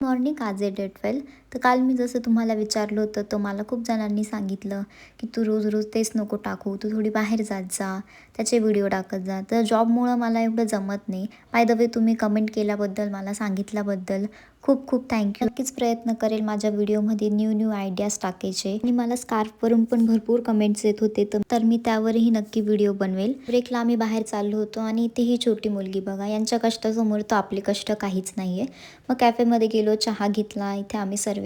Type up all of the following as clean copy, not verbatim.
Morning. आज आहे date 12. तर काल मी जसं तुम्हाला विचारलं होतं तर मला खूप जणांनी सांगितलं की तू रोज रोज तेच नको टाकू, तू थोडी बाहेर जात जा, त्याचे व्हिडिओ टाकत जा. तर जॉबमुळं मला एवढं जमत नाही. बाय द वे तुम्ही कमेंट केल्याबद्दल, मला सांगितल्याबद्दल खूप खूप थँक्यू. नक्कीच प्रयत्न करेल माझ्या व्हिडिओमध्ये न्यू आयडियाज टाकायचे. आणि मला स्कार्फवरून पण भरपूर कमेंट्स येत होते, तर मी त्यावरही नक्की व्हिडिओ बनवेल. ब्रेकला आम्ही बाहेर चाललो होतो आणि इथे ही छोटी मुलगी बघा, यांच्या कष्टासमोर तर आपले कष्ट काहीच नाही आहे. मग कॅफेमध्ये गेलो, चहा घेतला. इथे आम्ही सर्व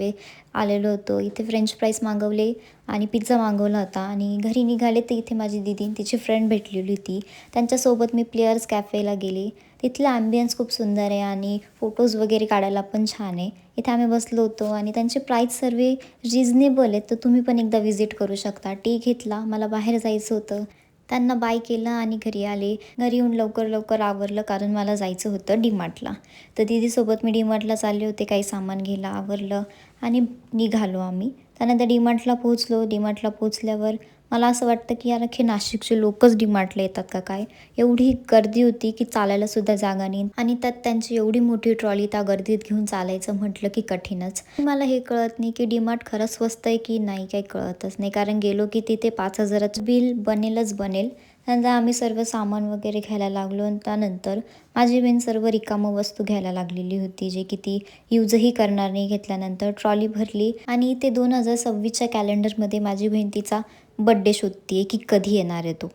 आलेलो होतो. इथे फ्रेंच फ्राईज मागवले आणि पिझ्झा मागवला होता आणि घरी निघाले तर इथे माझी दीदी तिची फ्रेंड भेटलेली होती. त्यांच्यासोबत मी प्लेयर्स कॅफेला गेले. तिथला ॲम्बियन्स खूप सुंदर आहे आणि फोटोज वगैरे काढायला पण छान आहे. इथे आम्ही बसलो होतो आणि त्यांचे प्राईस सर्व रिजनेबल आहेत, तर तुम्ही पण एकदा व्हिजिट करू शकता. टी घेतला, मला बाहेर जायचं होतं. त्यांना बाय केलं आणि घरी आले. घरी येऊन लवकर आवरलं कारण मला जायचं होतं डीमार्टला. तर दीदीसोबत मी डीमार्टला चालले होते काही सामान घ्यायला. आवरलं आणि निघालो आम्ही. त्यानंतर डीमार्टला पोहोचलो. डीमार्टला पोहोचल्यावर मला असं वाटतं की यार अख्खे नाशिकचे लोकच डीमार्टला येतात का काय. एवढी गर्दी होती की चालायलासुद्धा जागा नाही आणि त्यात त्यांची एवढी मोठी ट्रॉली त्या गर्दीत घेऊन चालायचं म्हटलं की कठीणच. मला हे कळत नाही की डीमार्ट खरंच स्वस्त आहे की नाही, काही कळतच नाही. कारण गेलो की तिथे 5,000चं बिल बनेलच बनेल. त्यानंतर आम्ही सर्व सामान वगैरे घ्यायला लागलो आणि त्यानंतर माझी बहीण सर्व रिकामं वस्तू घ्यायला लागलेली होती, जे की ती यूजही करणार नाही. घेतल्यानंतर ट्रॉली भरली आणि ते 2026च्या कॅलेंडरमध्ये माझी बहीण तिचा बड्डे शोधते आहे की कधी येणार आहे तो.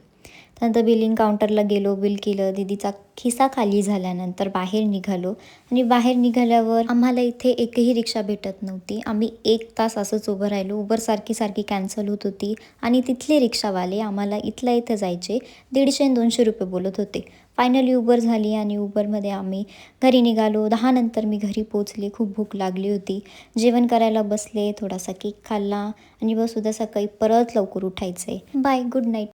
त्यानंतर बिलिंग काउंटरला गेलो, बिल केलं. दीदीचा खिसा खाली झाल्यानंतर बाहेर निघालो आणि बाहेर निघाल्यावर आम्हाला इथे एकही रिक्षा भेटत नव्हती. आम्ही 1 तास असंच उभं राहिलो. उबर सारखी कॅन्सल होत होती आणि तिथले रिक्षावाले आम्हाला इथल्या इथं जायचे 150 आणि 200 रुपये बोलत होते. फायनली उबर झाली आणि उबरमध्ये आम्ही घरी निघालो. 10 नंतर मी घरी पोचले. खूप भूक लागली होती. जेवण करायला बसले, थोडासा केक खाल्ला आणि बस उद्या सकाळी परत लवकर उठायचं आहे. Bye, good night.